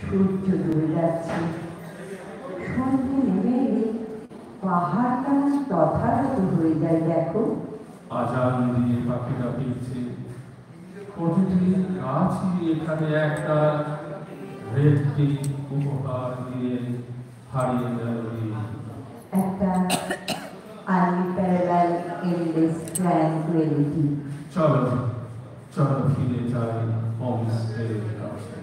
সূর্য ডুবে যাচ্ছে, সন্ধে নেমে এলে পাহাড়টা তথাগত হয়ে যায়। দেখো আজান দিয়ে পাখিরা ফিরছে, প্রতিটি গাছই এখানে একটা ভেদটি উপহার দিয়ে হারিয়ে যাবে। একটা আনপ্যারালাল এন্ডলেস ট্র্যাঙ্কুইলিটি। চলো চলো ফিরে যাই হোমস্টের কাছে।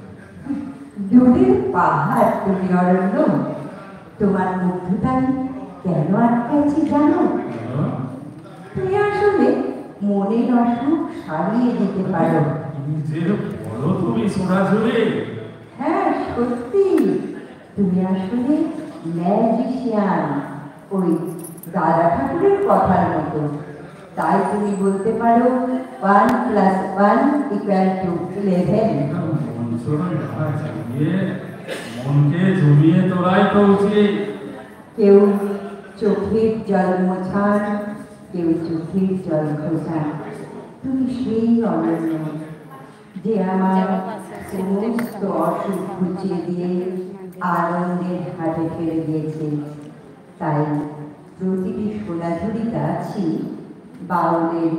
দূরের পাহাড় তুমি অরণ্য, তোমার মুগ্ধতায় কেন আটকাচ্ছি জানো? তুমি আসলে মনের অসুখ সারিয়ে দিতে পারো। যে বলো তুমি সোনাঝুরি। হ্যাঁ সত্যি, তুমি আসলে ম্যাজিশিয়ান, ওই দাদা ঠাকুরের কথার মতো। তাই তুমি বলতে পারো 1 + 1 = 11। মনকে জমিয়ে তোলাই তো উচিত। কেউ চোখের জল মোছান, কেউ চোখের জল ঘোষান। তুমি সেই অনন্য যে আমার সমস্ত অসুখ ঘুচিয়ে দিয়ে আনন্দের হাটে ফেলে দিয়েছে। তাই প্রতিটি সোনাঝুরি গাছই বাউলের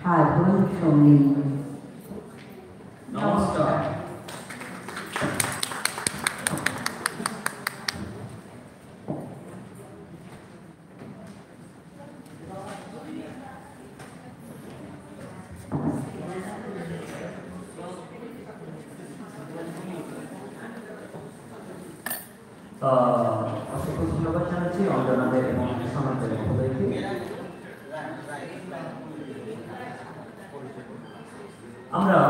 সাধন সঙ্গী। নমস্কার। অসংখ্য ধন্যবাদ জানাচ্ছি অঞ্জনাদের এবং সমাজের মহোদয়কে। আমরা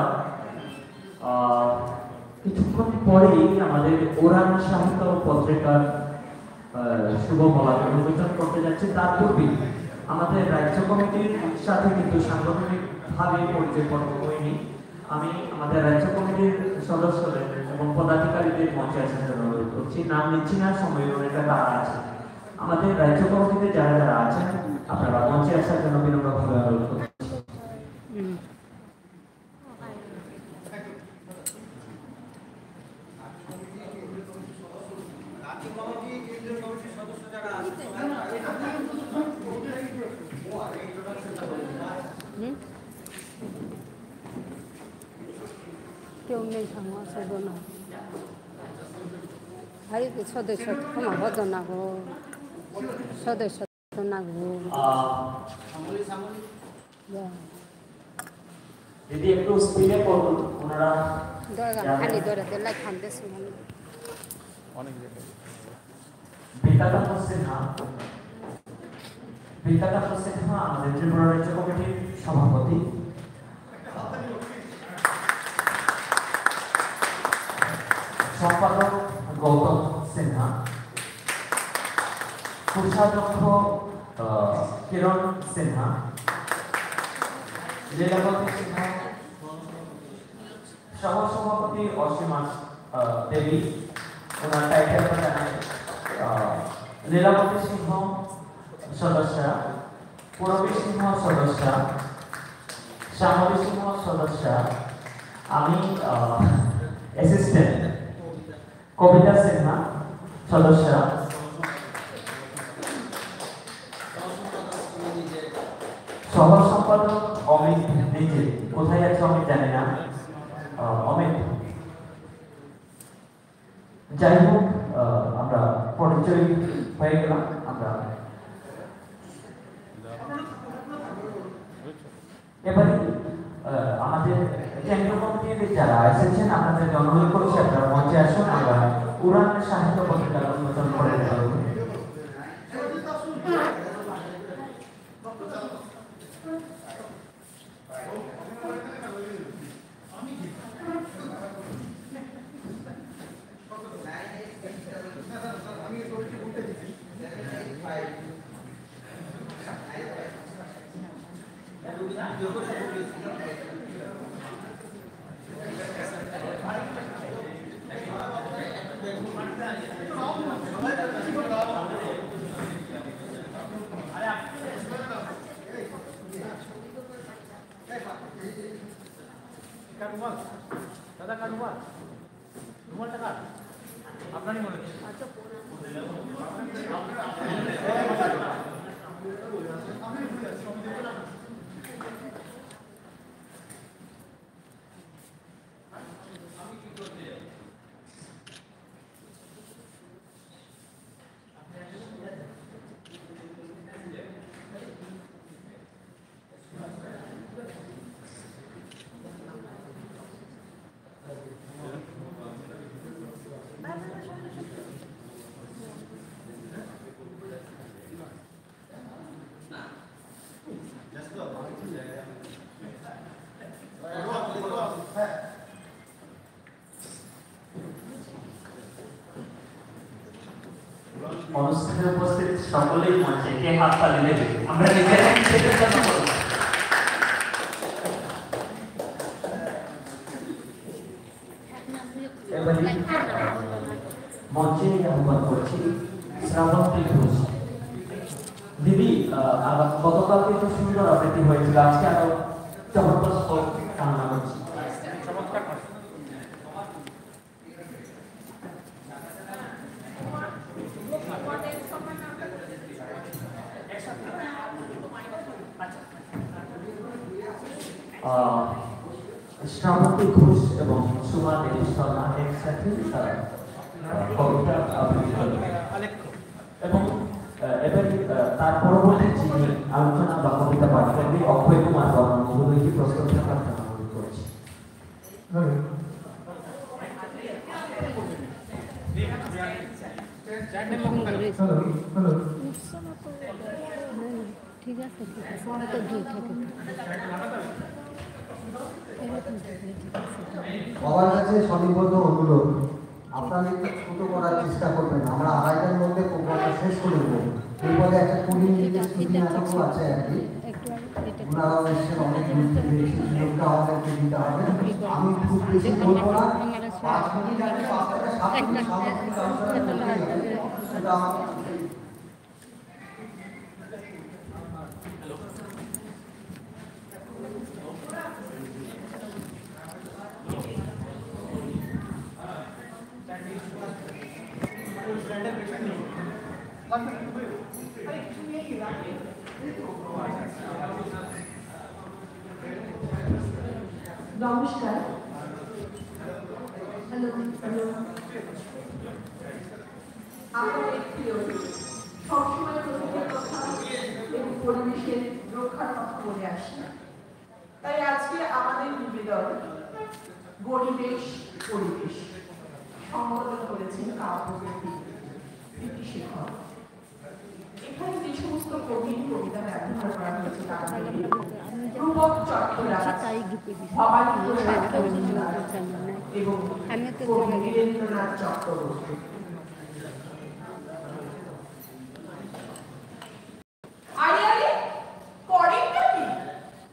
কিছুক্ষণ পরেই আমাদের ওরান সাহিত্য পত্রিকার শুভ বলাকে উন্মোচন করতে যাচ্ছি। তার পূর্বে আমাদের রাজ্য কমিটির সাথে কিন্তু সাংগঠনিকভাবে পরিচয়পত্র হয়নি। আমি আমাদের রাজ্য কমিটির সদস্যদের এবং পদাধিকারীদের মঞ্চে আসার জন্য অনুরোধ করছি। নাম নিচ্ছি না, সময় এটা তারা আছে। আমাদের রাজ্য কমিটিতে যারা যারা আছেন আপনারা মঞ্চে আসার জন্য বিনম্রভাবে অনুরোধ করছি। কেউ নেই সমস্যা না হাই সদস্য ক্ষমা ভদ্র না গো, সদস্য না গো। দিদি একটু স্পিডে করুন ওনারা খালি ধরে দিলে খান্দেশ অনেক বিদ্যাতা সিনহা আমাদের ত্রিপুরা রাজ্য কমিটির সভাপতি। সম্পাদক গৌতম সিনহা, কোষাধ্যক্ষ কিরণ সিনহা, লীলাবতী সিনহা, সহসভাপতি অসীমা দেবী, ওনার টাইটেলটা জানাই লীলাবতী সিংহ সদস্যা, পূরবী সিংহ সদস্যা, শ্যামলী সিংহ সদস্যা, আমি অ্যাসিস্ট্যান্ট কবিতা সিনহা সদস্যা, সহ সম্পাদক অমিত নিজে কোথায় আছে আমি জানি না। অমিত, যাই হোক আমরা পরিচয় হয়ে গেলাম। আমরা এবারে আমাদের কেন্দ্রীয় কমিটির যারা এসেছেন আপনাদের অনুরোধ করছি আপনারা মঞ্চে আসুন। আমরা উড়ান সাহিত্য পত্রিকা উন্মোচন করে দেব। দাদা কার রুমাল? রুমালটা কার? আপনারই মনে হচ্ছে। অনুষ্ঠানে উপস্থিত সকলেই মঞ্চে কে হাত তালি দেবে আমরা নিজেরাই সেটার জন্য করব। এবারে মঞ্চে আহ্বান করছি শ্রাবন্তী ঘোষ দিদি। গতকালকে তো সুন্দর আবৃত্তি হয়েছিল, আজকে আরো জবরদস্ত কামনা করছি। শ্রাবন্তী ঘোষ এবং সুমা দেবী শর্মা একসাথে কবিতা আবৃত্তি করবেন এবং এবারে তার পরবর্তী যিনি আলোচনা বা কবিতা পাঠ করবে অক্ষয় কুমার বর্মন মহোদয়কে প্রস্তুত থাকার জন্য অনুরোধ করছি। ঠিক আছে তো দুই থাকে সবার কাছে সনিবদ্ধ অনুরোধ, আপনারা একটু ছোট করার চেষ্টা করবেন। আমরা আড়াইটার মধ্যে প্রোগ্রামটা শেষ করে দেবো। এরপরে একটা 20 মিনিটের ছুটি নাটকও আছে আর কি। ওনারাও এসেছেন অনেক দূর থেকে, সেই সুযোগটা আমাদেরকে দিতে হবে। আমি খুব বেশি বলবো না, 5 মিনিট আগে 5 থেকে 7 মিনিট সামগ্রিক আলোচনা করতেই হবে। সেটা আমাকে নমস্কার। হ্যালো হ্যালো, আপনাদের প্রিয় সবসময় প্রকৃতির কথা এবং পরিবেশের রক্ষার কথা বলে আসি। তাই আজকে আমাদের নিবেদন পরিবেশ পরিবেশ সম্বোধন করেছেন কাব্যকবি প্রীতি শেখর। এখানে যে সমস্ত কবির কবিতা ব্যবহার করা হয়েছে তার মধ্যে রূপক চট্টরাজ, ভবানী প্রসাদ মজুমদার এবং কবি বীরেন্দ্রনাথ চক্রবর্তী। আরে আরে করেনটা কি?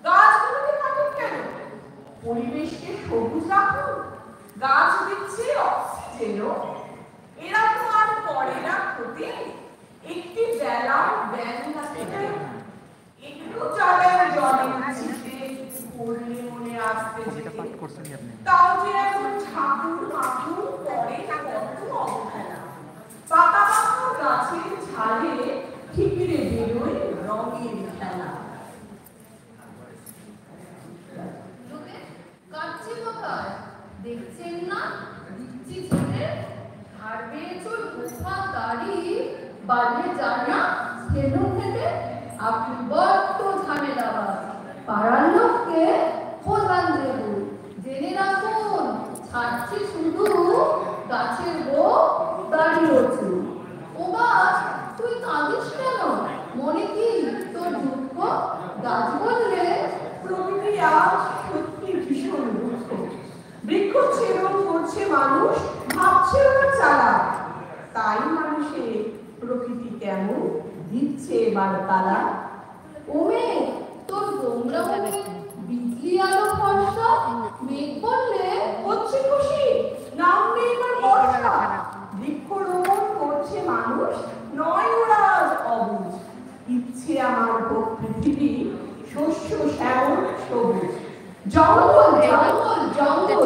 গাছগুলোকে কাটেন কেন? পরিবেশকে সবুজ রাখুন, গাছ দিচ্ছে অক্সিজেন। এরা তো আর করে না ক্ষতি। একটি বেলা ব্যান আছে, একটু চালের জলে ছিটে পড়লে মনে আসতে তাও যে এখন ঠাকুর মাকুর করে কত অবহেলা। পাতা পাতা গাছের ঝালে ঠিকরে বেরোয় রঙের খেলা। কাটছি কোথায় দেখছেন না? দিচ্ছি ছেলে ধার বেয়ে চুল কোথা দাড়ি বাড়লে যান না সেনু খেতে। আপনি বড্ড ঝামেলাবাজ, পাড়ার লোককে খোঁজান দেব। জেনে রাখুন ছাড়ছি শুধু গাছের বউ দাঁড়িয়ে চুল। ও গাছ তুই কাঁদিস কেন? মনে কি তোর দুঃখ? গাছ বললে প্রকৃতি আজ সত্যি ভীষণ দুঃখ। বৃক্ষ ছেদন করছে মানুষ, ভাবছে ওরা চালাক। তাই মানুষের প্রকৃতি কেমন দিচ্ছে এবার তালা। ওমে তোর তোমরা বিজলি আলো ফর্সা মেঘ বললে হচ্ছে খুশি, নাম নেই এবার বর্ষা। বৃক্ষরোপণ করছে মানুষ, নয় ওরা আজ অবুঝ। ইচ্ছে আমার হোক পৃথিবী শস্য শ্যামল সবুজ। জঙ্গল জঙ্গল জঙ্গল,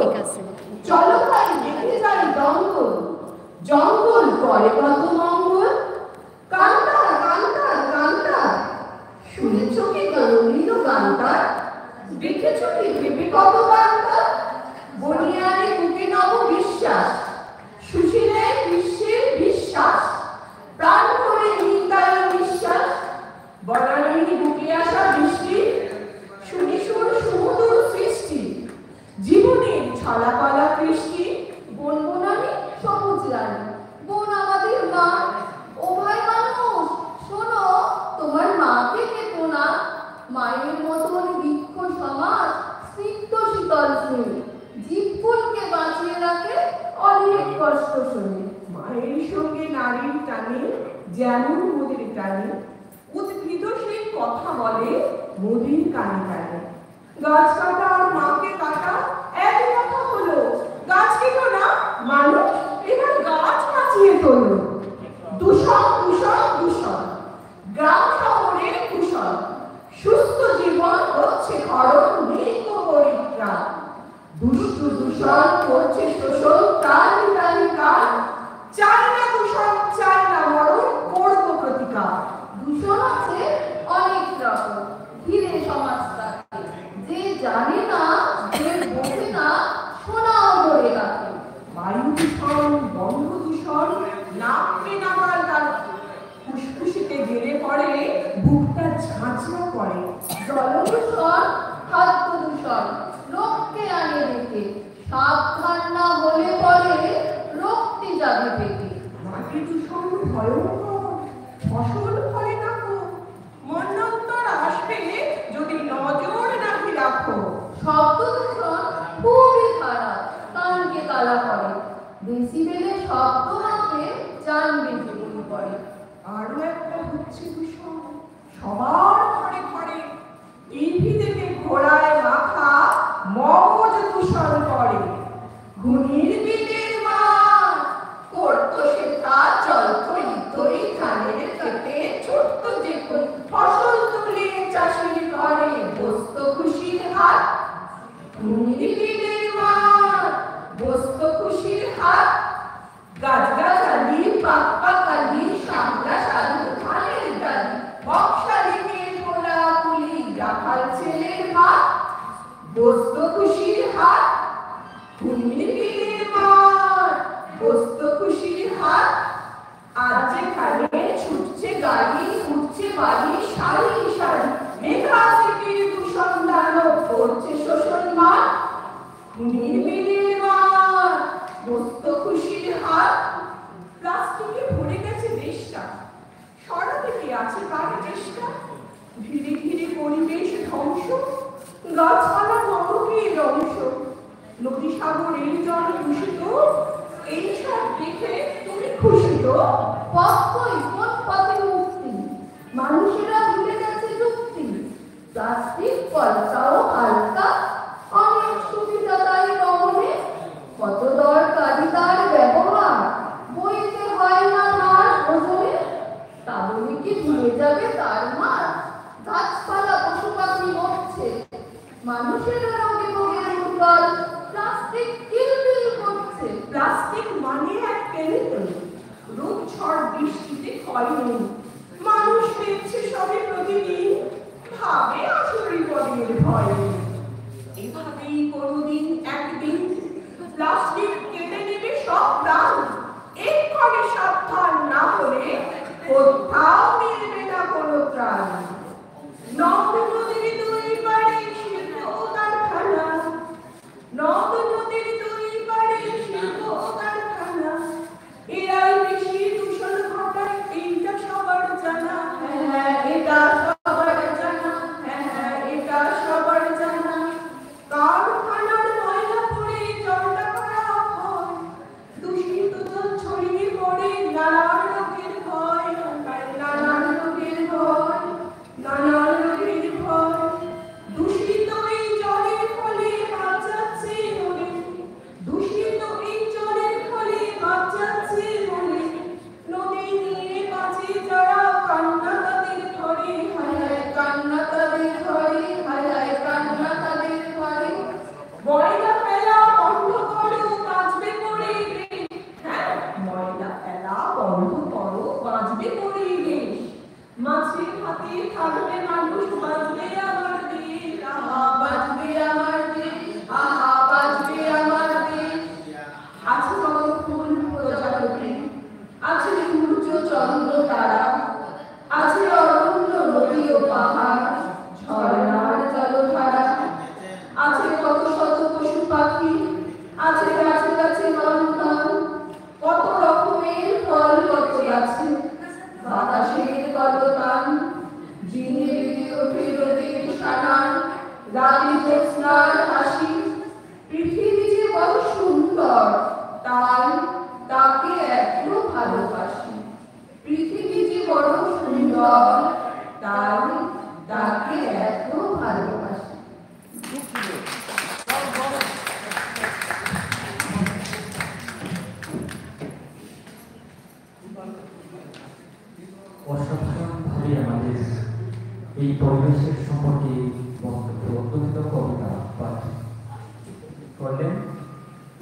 জঙ্গল করে কত মঙ্গল। কান্তার কান্তার কান্তার, শুনেছ কি গৌরীর গান্তার? দেখেছ কি ভেবে কত কান্তার? বনিয়ারে বুকে নব বিশ্বাস, সুশীলে বিশ্বের বিশ্বাস, প্রাণ করে নিতাই বিশ্বাস। বনানীর বুকে আসা বৃষ্টি, শুনিসুর সমুদর সৃষ্টি, জীবনের ছলাকলা কৃষ্টি। বন বনানি সবুজ রানী, বোন আমাদের মা। ও ভাই মানুষ শোনো, তোমার মাকে কেতো না। মায়ের মতন বৃক্ষ সমাজ স্নিগ্ধ শীতল স্নেহ, জীব ফুলকে বাঁচিয়ে রাখে অনেক কষ্ট শুনে। মায়ের সঙ্গে নারীর টানে যেমন মোদের টানে, উদ্ভিদ সেই কথা বলে মোদের কানে কানে। গাছ কাটা আর মাকে কাটা এক কথা হলো, গাছ কেটো না মানুষ এবার গাছ বাঁচিয়ে তোলো। দূষণ দূষণ দূষণ, গ্রাম শহরে দূষণ, সুস্থ জীবন হচ্ছে হরণ নিত্য পরিত্রাণ। দুষ্টু দূষণ করছে শোষণ, প্রাণ প্রাণী প্রাণ। চাই না দূষণ, চাই না মরণ, করব প্রতিকার। দূষণ আছে অনেক রকম, ঘিরে সমাজটাকে। যে জানে না, যে বোঝে না, শোনাও ধরে রাখে। বায়ু দূষণ, বঙ্গ দূষণ, নামবে নামাল তার ফুসফুসিতে গেলে পড়ে, বুকটা ঝাঁঝরা করে। জল দূষণ, খাদ্য দূষণ, রোগকে আনে দেখে। সাবধান না হলে পরে রোগটি যাবে পেটে। মাটি দূষণ ভয়ঙ্কর, ফসল ফলে না গো। মন্বন্তর আসবে যদি নজর রাখি রাখো। শব্দ দূষণ খুবই খারাপ, কানকে কালা করে। ডেসিবেলে শব্দ মাপে জান বেঁচে পড়ে। আরো একটা হচ্ছে দূষণ, সবার ঘরে ঘরে টিভি দেখে ঘোড়ায় মাথা মগজ দূষণ করে। ঘুনির বিলের মা করতো সে তার চলতো ইতই ধানের খেতে, ছোট্ট যে ফসল তুলে চাষির করে বসত খুশির হাত। ঘুনির বিলের মা বসত খুশির হাত। গাছগাছালি পাকালি সামলা সাধু ধানের ডালি, বক্সালিকের কোলাকুলি রাখাল ছেলের ভাত। বসত খুশির হাত, ঘুমির বিলের মাঠ, বসত খুশির হাত। আজ যেখানে ছুটছে গাড়ি, উঠছে বাড়ি সারি সারি, মেঘাসিটির দূষণ দানব করছে শোষণ মান। ঘুমির বিলের মাঠ, বসত খুশির হাত। প্লাস্টিকে ভরে গেছে দেশটা, সরাতে কি আছে কার চেষ্টা? ধীরে ধীরে পরিবেশ ধ্বংস, গাছপালা নরকের অংশ। নদী সাগরের জল দূষিত, এইসব দেখে তুমি খুশি তো? পথই কোন পথে মুক্তি, মানুষেরা ভুলে গেছে যুক্তি। প্লাস্টিক পয়সাও হালকা, অনেক সুবিধা তাই রমণে। কত দরকারি তার ব্যবহার, বইতে হয় না তার ওজনে। তা বলে কি ভুলে যাবে তার মার? গাছপালা পশু পাখি মরছে, মানুষের রোগে ভোগের উৎপাদ। প্লাস্টিক কিলবিল করছে। প্লাস্টিক মানে এক কেমিক্যাল, রোগ ঝড় বৃষ্টিতে ক্ষয় নেই। মানুষ পেয়েছে সবে প্রতিদিন, ভাবে আসল বিপদের ভয় নেই। এভাবেই কোনোদিন একদিন প্লাস্টিক কেটে নেবে সব প্রাণ। এক্ষণে সাবধান না হলে কোথাও মিলবে না কোনো ত্রাণ। নদ নদীর দুই পাড়ে শিল্প কারখানা, নদ নদীর দুই পাড়ে শিল্প কারখানা। এরাই বেশি দূষণ ঘটায়, এইটা সবার জানা। হ্যাঁ এটা সবার জানা, হ্যাঁ এটা সবার জানা। কারখানার ময়লা পড়ে জলটা খারাপ হয়, দূষিত জল ছড়িয়ে পড়ে নানান রোগের ভয়, নানান রোগের ভয়। আছে গাছে গাছে মানতাম কত রকমের ফল কত গাছে বাতাসের কলতান দিনে ওঠে রোদের সানান রাতে জ্যোৎস্নার হাসি পৃথিবী যে বড় সুন্দর তাই তাকে এত ভালোবাসি পৃথিবী যে বড় সুন্দর তাই তাকে এত ভালোবাসি অসাধারণভাবে আমাদের এই পরিবেশের সম্পর্কে বক্তব্য কবিতা পাঠ করলেন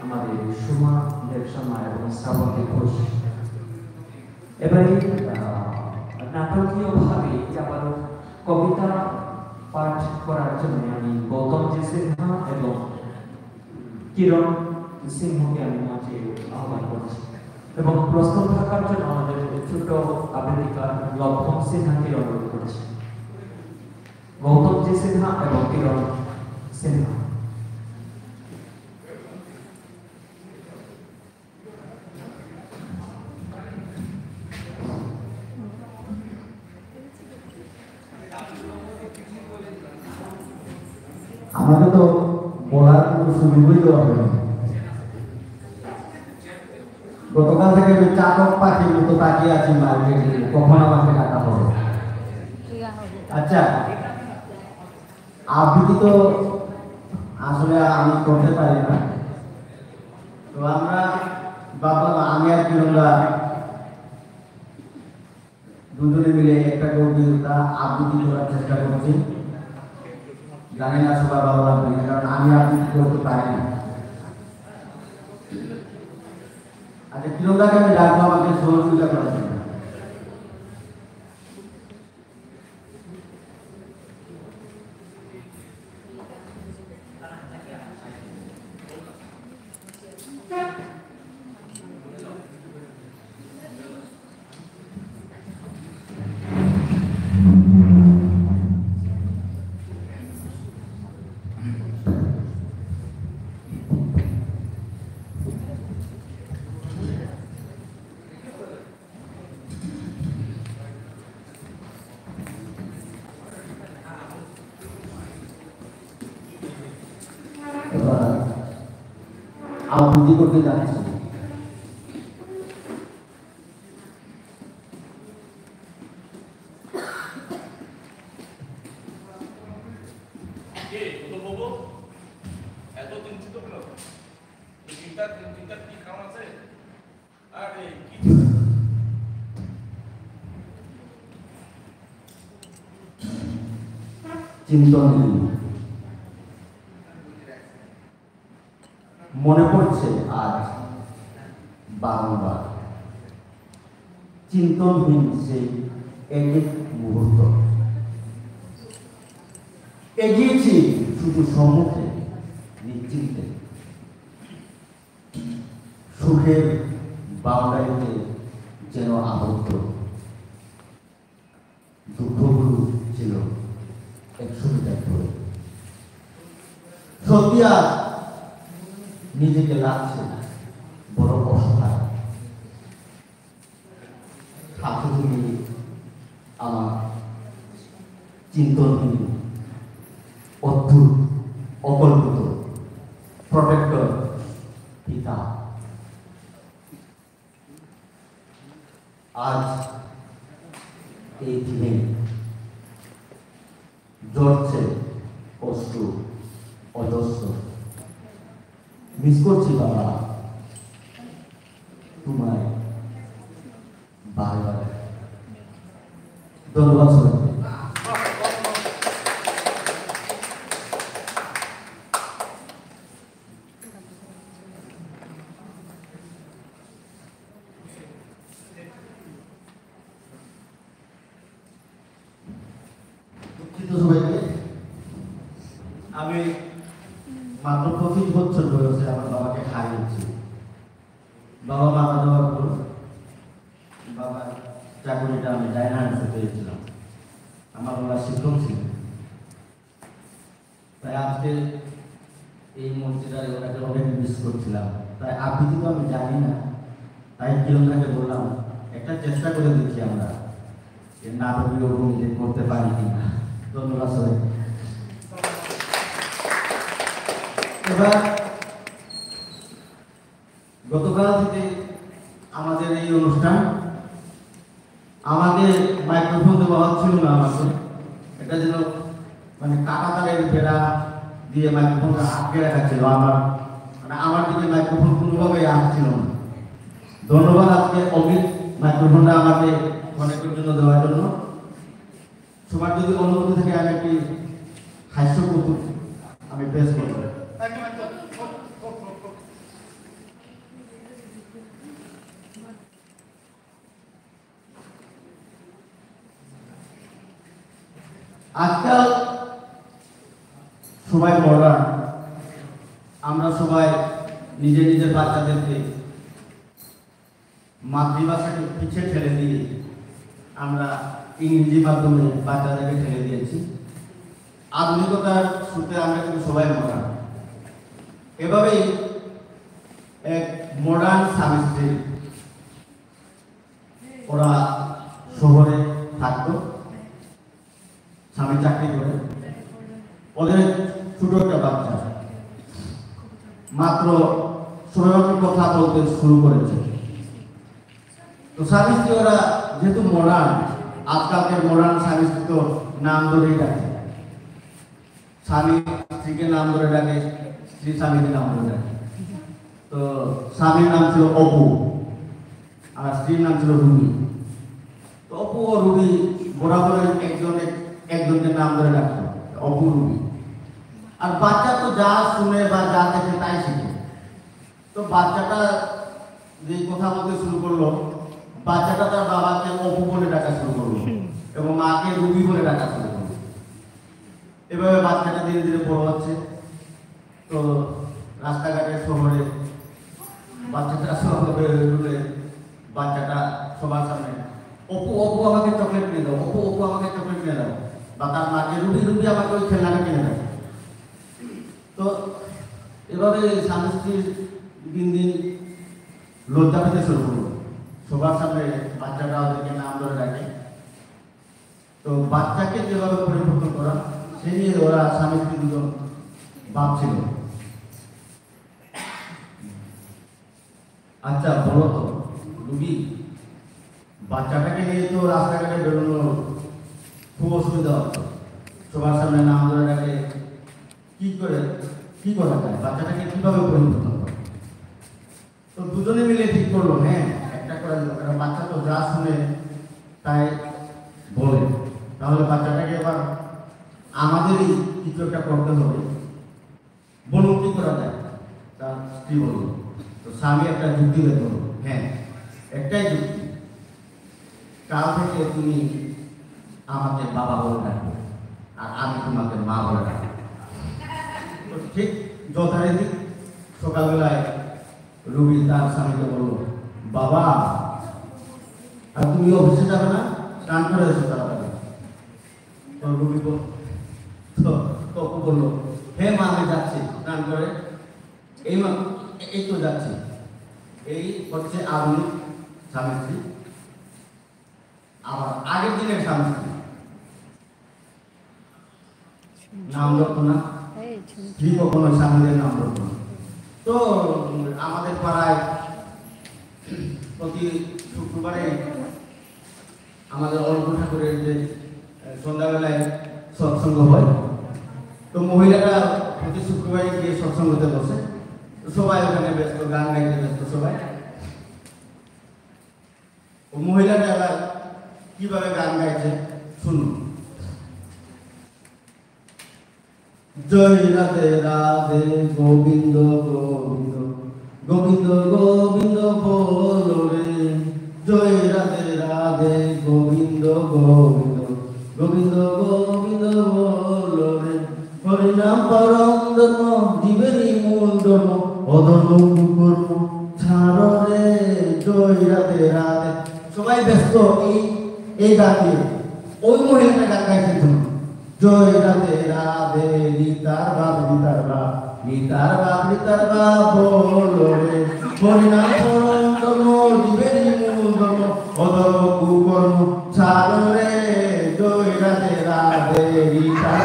আমাদের সুমা দেবশর্মা এবং শ্রাবন্তী ঘোষ। এবারে নাটকীয়ভাবে আবারও কবিতা পাঠ করার জন্য আমি গৌতম জি সিনহা এবং কিরণ সিংহকে আমি মঞ্চে আহ্বান করছি এবং প্রস্তুত থাকার জন্য আমাদের ছোট আবেদিকার লক্ষণ সিনহাকে অনুরোধ করছি। গৌতম জি সিনহা এবং কিরণ সিনহা। আমাকে তো বলার কোনো সুযোগই দেওয়া হয়নি। গতকাল থেকে আমি চাতক পাখির মতো তাকিয়ে আছি মার্কেটে, কখন আমাকে ডাকা হবে। আচ্ছা, আবৃত্তি তো আসলে আমি করতে পারি না, তো আমরা বাবা আমি আর কিরণরা দুজনে মিলে একটা কবিতা আবৃত্তি করার চেষ্টা করছি। জানি না সবার ভালো লাগবে, কারণ আমি আবৃত্তি করতে পারি না। আচ্ছা, কিরণদাকে আমি ডাকবো আমাকে সহযোগিতা করার জন্য। আবৃত্তি করতে যাচ্ছি। চিন্তনী মনে পড়ছে আজ বারংবার, চিন্তনহীন সেই এক মুহূর্ত। এগিয়েছি শুধু সম্মুখে নিশ্চিন্তে, সুখের বাউন্ডারিতে যেন আবদ্ধ। দুঃখগুলো ছিল 100 মিটার ধরে। সত্যি আজ নিজেকে লাগছে বড় অসহায়। থাকো তুমি আমার চিন্তনহীন, অদ্ভুত, অকল্পিত প্রোটেক্টর পিতা। আজ এই দিনে জ্বরছে কষ্ট অজস্র। মিস করছি বাবা তোমায় বারবার। ধন্যবাদ সবাইকে। সবাইকে আমি মাত্র 25 বছর বয়সে আমার বাবাকে হারিয়েছি। বাবা মারা যাওয়ার পর বাবার চাকরিটা আমি ডাইনার্সে পেয়েছিলাম। আমার বাবা শিক্ষক ছিলেন, তাই আজকে এই মন্ত্রীরা ওটাকে অনেক মিস মিস করছিলাম, তাই আবৃত্তি তো আমি জানি না, তাই কিরণদাকে বললাম একটা চেষ্টা করে দেখি আমরা যে নাটকীয় ভূমিতে করতে পারি কিনা। ধন্যবাদ সবাই। এবার গতকাল থেকে আমাদের এই অনুষ্ঠান, আমাকে মাইক্রোফোন দেওয়া হচ্ছিল না, আমাকে এটা যেন মানে কাঁটাতারের বেড়া দিয়ে মাইক্রোফোনটা আটকে রাখা ছিল, আমার দিকে মাইক্রোফোন কোনোভাবে আসছিল না। ধন্যবাদ আজকে অমিত মাইক্রোফোনটা আমাকে অনেকের জন্য দেওয়ার জন্য। সবার যদি অনুমতি থেকে আমি একটি হাস্য কৌতুক আমি পেশ করব। আজকাল সবাই মডার্ন, আমরা সবাই নিজের নিজের বাচ্চাদেরকে মাতৃভাষাকে পিছিয়ে ঠেলে দিয়ে আমরা ইংরেজি মাধ্যমে বাচ্চাদেরকে ঠেলে দিয়েছি। আধুনিকতার সূত্রে আমরা কিন্তু সবাই মডার্ন। এভাবেই এক মডার্ন স্বামী স্ত্রী, ওরা শহরে থাকতো, স্বামী চাকরি করে, ওদের ছোট একটা বাচ্চা মাত্র 16 কথা বলতে শুরু করেছে। তো স্বামী স্ত্রী ওরা যেহেতু মডার্ন, আজকালকার মডার্ন স্বামী স্ত্রী তো নাম ধরেই ডাকে, স্বামী স্ত্রীকে নাম ধরে ডাকে, স্ত্রী স্বামীকে নাম ধরে ডাকে। তো স্বামীর নাম ছিল অপু আর স্ত্রীর নাম ছিল রুবি। তো অপু ও রুবি বরাবর একজনকে নাম ধরে ডাকতো, অপু রুবি। আর বাচ্চা তো যা শুনে বা যা দেখে তাই শিখে। তো বাচ্চাটা যে কথা বলতে শুরু করলো, বাচ্চাটা তার বাবাকে অপু বলে ডাকা শুরু করলো এবং মাকে রুবি বলে ডাকা শুরু করলো। এভাবে বাচ্চাটা ধীরে ধীরে বড় হচ্ছে। তো রাস্তাঘাটে শহরে বাচ্চাটা বাচ্চাটা সবার সামনে অপু অপু আমাকে চকলেট কিনে দাও, অপু অপু আমাকে চকলেট কিনে দাও, বা তার মাকে রুবি রুবি আমাকে ওই খেলনাটা কিনে দাও। তো এভাবে স্বামী স্ত্রীর দিন দিন লজ্জা পেতে শুরু করলো, সবার সামনে বাচ্চাটা ওদেরকে নাম ধরে রাখে। তো বাচ্চাকে যেভাবে পরিবর্তন করা, সে নিয়ে ওরা স্বামী স্ত্রী দুজন ভাবছিল। আচ্ছা বলো তো রুবি, বাচ্চাটাকে নিয়ে তো রাস্তাঘাটে বেরোনো খুব অসুবিধা হচ্ছে, সবার সামনে নাম ধরে রাখে, কি করা যায়, বাচ্চাটাকে কিভাবে পরিবর্তন করে? তো দুজনে মিলে ঠিক করলো, হ্যাঁ একটা করে বাচ্চা তো যা শুনে তাই বলে, তাহলে বাচ্চাটাকে এবার আমাদেরই কিছু একটা করতে হবে, বলুন কি করা যায়। তার স্ত্রী বলল, তো স্বামী একটা যুক্তি বের করলো, হ্যাঁ একটাই যুক্তি, কাল থেকে তুমি আমাকে বাবা বলে ডাকবে আর আমি তোমাকে মা বলে ডাকবো। তো ঠিক যথারীতি সকালবেলায় রুবি তার স্বামীকে বলল, বাবা আর তুমি অফিসে যাবে না, স্নান করে এসো তাড়াতাড়ি। তো রুবি তো বলল, হ্যাঁ মা আমি যাচ্ছি স্নান করে, এই তো যাচ্ছি। এই হচ্ছে আধুনিক স্বামী স্ত্রী। আবার আগের দিনের স্বামী স্ত্রী নাম ধরতো না, স্ত্রী কখনো স্বামীদের নাম ধরতো না। তো আমাদের পাড়ায় প্রতি শুক্রবারে আমাদের অল্প ঠাকুরের যে সন্ধ্যাবেলায় সৎসঙ্গ হয়, তো মহিলারা প্রতি শুক্রবারে গিয়ে সৎসঙ্গতে বসে, সবাই ওখানে ব্যস্ত, গান গাইতে ব্যস্ত সবাই। ও মহিলাটা এবার কিভাবে গান গাইছে শুনুন। জয় রাধে রাধে গোবিন্দ গোবিন্দ গোবিন্দ গোবিন্দ বলো রে, জয় রাধে রাধে গোবিন্দ গোবিন্দ গোবিন্দ গোবিন্দ বলো রে, হরিনাম পরম ধর্ম জীবেরই মূল ধর্ম, অধর্ম কুকর্ম ছাড়ো রে, জয় রাধে রাধে। সবাই ব্যস্ত এই গান দিয়ে। ওই মহিলাটা গান গাইছে শুনুন, জয় রাধে রাধে গীতার বাপ গীতার বা বলো রে হরিনাম শরণ ধর্ম জীবের মূল ধর্ম অধর্ম কুকর্ম ছাড়ো রে জয় রাধে রাধে গীতার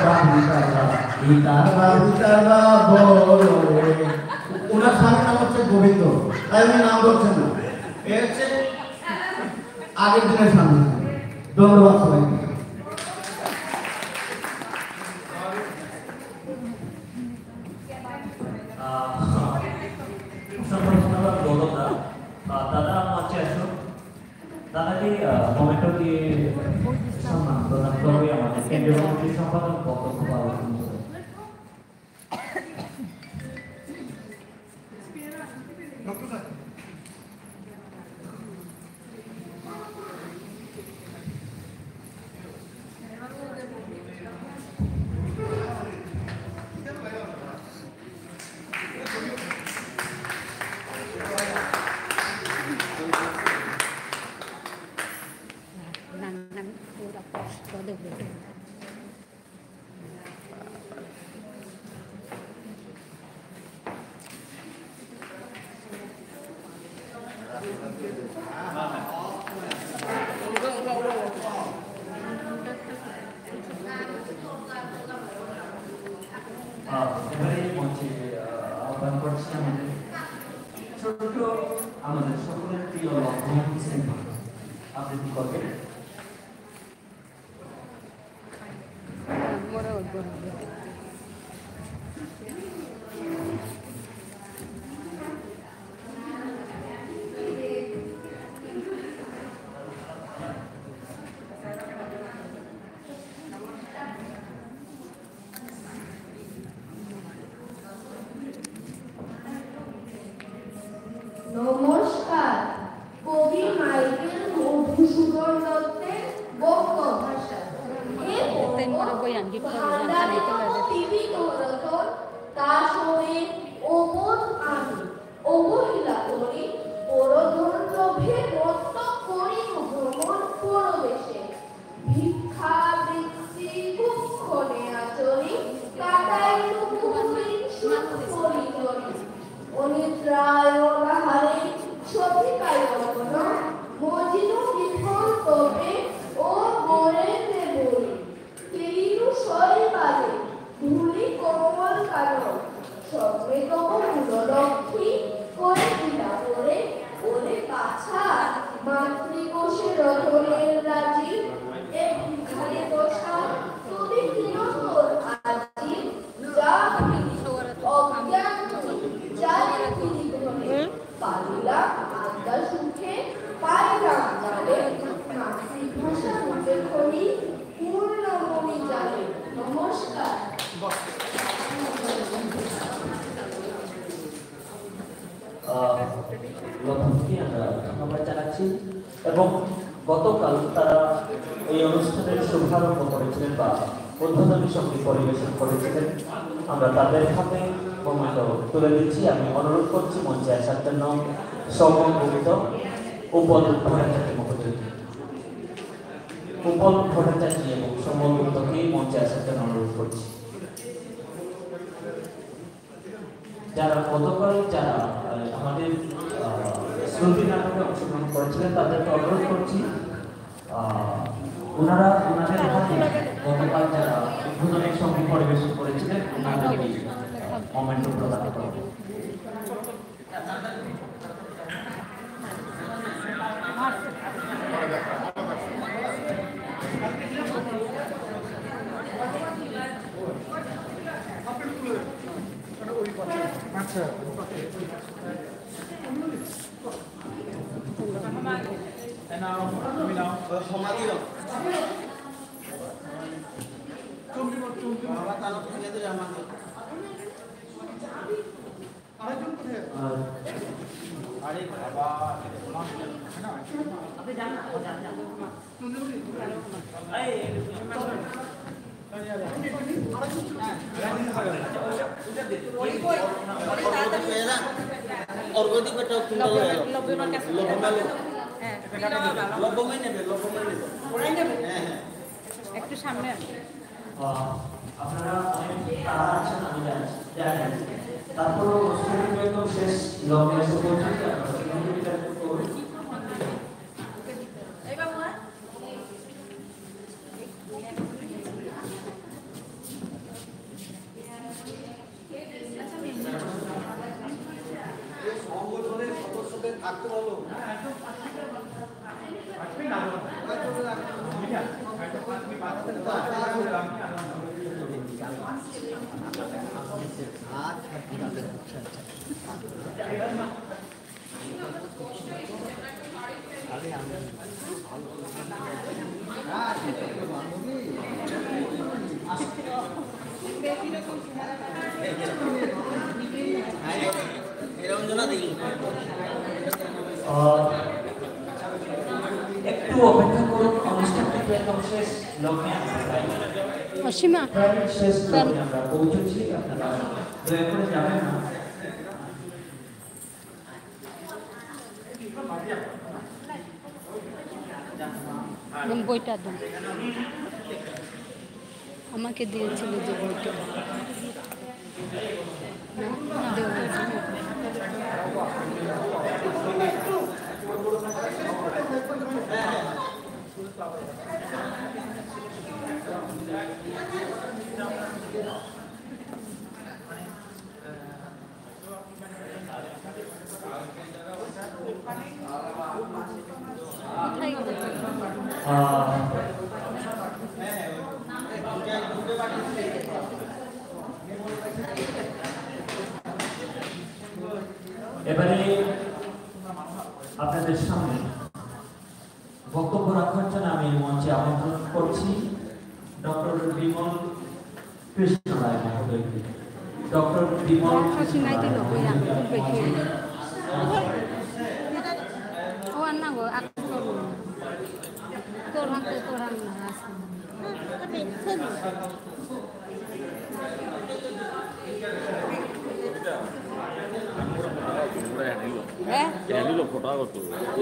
বা বলো রে। ওনার স্বামীর নাম হচ্ছে গোবিন্দ, তাই উনি নাম বলছেন না। এ হচ্ছে আগের দিনের স্বামী। ধন্যবাদ সবাইকে। দাদা মঞ্চে আসুন, দাদাকে মোমেন্টো দিয়ে সম্মান প্রদান করবে আমাদের কেন্দ্রীয় কমিটির সম্পাদক বক্তব্য আলোচনা করবে। আহ্বান করছি আমাদের ছোট্ট আমাদের সকলের প্রিয় লক্ষ্মণ হোসেন আবৃত্তি করবেন। নমস্কার। কবি মাইকেল মধুসূদন দত্তের বক্য ভাষা। তার সঙ্গে অবোধ আমি অবহেলা করি পরধন লোভে মত্ত করি ভ্রমণ পরবেশে ভিক্ষা বৃত্তি কুক্ষণে আচরি কাটাই টুকুরিন সুখ পরিচরি অনিদ্রায় অনাহারে সঠিকায় অবন মজিনু বিফল তবে ও মরে দেবই কেলিনু শরীবারে ধুলি কোমল কারণ সঙ্গে তব মূললক্ষ্মী করে দিলা পরে ওরে বাছা মাতৃকোষে রতনের রাজি এক ভিখারি দশা তুমি কিরকম আজি যা অজ্ঞান জানে তিনি ধরে পালিলা আন্দা সুখে পাইলাম জানে মাতৃভাষা রূপে খনি পূর্ণমণি জানে। নমস্কার। লক্ষ্মণকে আমরা ধন্যবাদ জানাচ্ছি এবং গতকাল তারা এই অনুষ্ঠানের শুভারম্ভ করেছিলেন বা উদ্বোধনী সঙ্গীত পরিবেশন করেছিলেন। আমরা তাদের হাতে মোমেন্ট তুলে দিচ্ছি। আমি অনুরোধ করছি মঞ্চে আসার জন্য সৌমগুপ্ত উপল ভট্টাচার্য মহোদয়, উপল ভট্টাচার্য এবং সৌমগুপ্তকে মঞ্চে আসার জন্য অনুরোধ করছি। যারা গতকাল যারা আমাদের শ্রুতি নাটকে অংশগ্রহণ করেছিলেন তাদেরকে অনুরোধ করছি ওনারা ওনাদের হাতে গতকাল যারা উদ্বোধনী সঙ্গীত পরিবেশন করেছিলেন ওনাদেরকে মোমেন্ট প্রদান করবেন। আচ্ছা সমাধি আরে বাবা আপনি জান না অর্গদিক বেটা কিনা লবণের কাছে হ্যাঁ লবণই নেবে হ্যাঁ একটু সামনে আসুন। আপনারা অনেক তারা আছেন আমি জানি তারপর অস্ট্রেলিয়া একদম শেষ লগ্নে এসে পৌঁছেছি আপনারা একটু করুন। সংগঠনের সদস্যদের থাকতে বলো। একটু অপেক্ষা করুন, অনুষ্ঠান কিন্তু একদম শেষ লগ্নে অসীমা শেষ লগ্নে আমরা পৌঁছেছি। আপনারা দয়া করে যাবেন না। বইটা দাও, আমাকে দিয়েছিল যে বইটা দেওয়া হয়েছে। এবারে আপনাদের সামনে বক্তব্য রাখার জন্য আমি মঞ্চে আমন্ত্রণ করছি ডক্টর বিমল কৃষ্ণ রায় মহোদয়কে। Doctor Bimal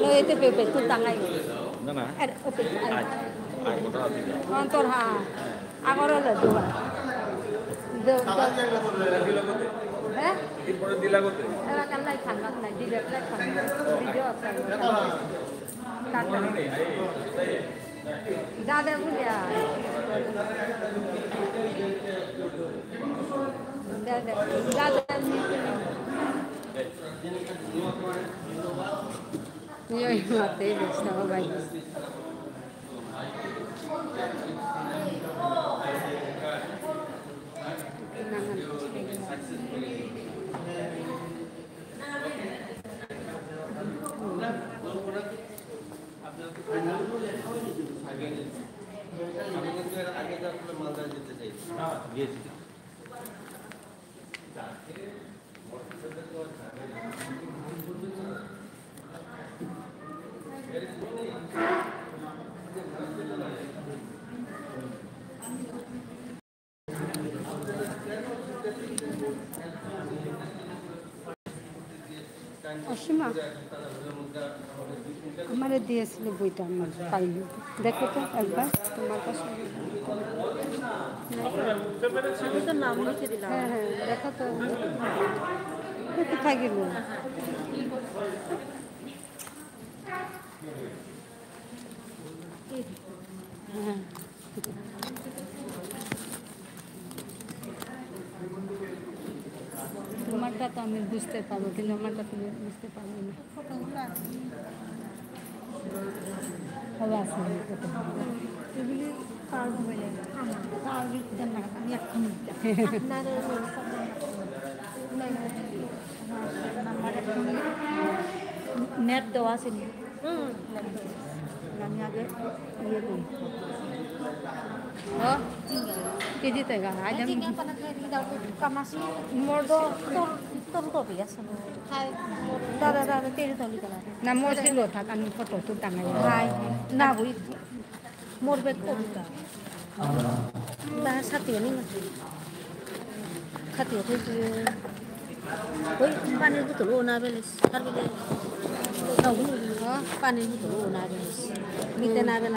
Lo itu bebek tu tangai. Nana. Oke. Ai kota tiga. Kantor ha. Agora la dua. Do. Eh? Tipore dila kote. Era kan lai thangat nai di left lai thangat. Video apa? Kata. Dada punya. Dada. Yo mate estaba bailando. Asima আমারে দিয়েছিল বইটা, আমার পাইনি। দেখো তো একবার তোমার কাছে। নাম লিখে দিলাম। হ্যাঁ হ্যাঁ দেখো তো কোথায় গেল। হ্যাঁ তোমারটা তো আমি বুঝতে পারবো, কিন্তু আমারটা তুমি বুঝতে পারবো না। হবে আছে এগুলি পারবো বলে আমি এখন নেট দেওয়া আছে নি? আমি আগে ইয়ে করি কেজি থেকে না মোর ছিল থাক আমি ফটো তো টাঙাই না বই মোর বেগ কবিতা সাথী নি খাতি ওই পানির বোতল ও না বেলে পানির বোতল ও না বেলে নিতে না বেলা